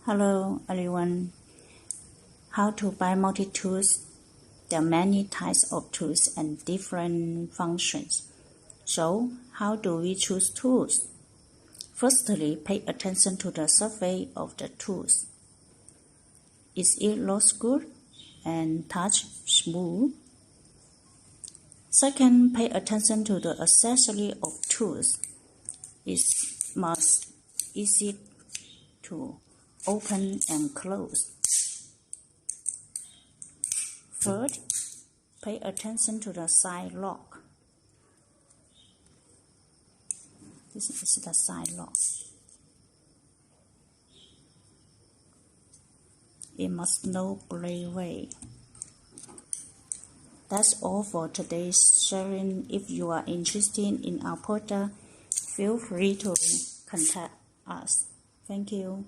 Hello everyone. How to buy multi-tools? There are many types of tools and different functions. So, how do we choose tools? Firstly, pay attention to the surface of the tools. Is it looks good and touch smooth? Second, pay attention to the accessory of tools. It must easy to open and close. Third, pay attention to the side lock. This is the side lock. It must no breakaway. That's all for today's sharing. If you are interested in our product, feel free to contact us. Thank you.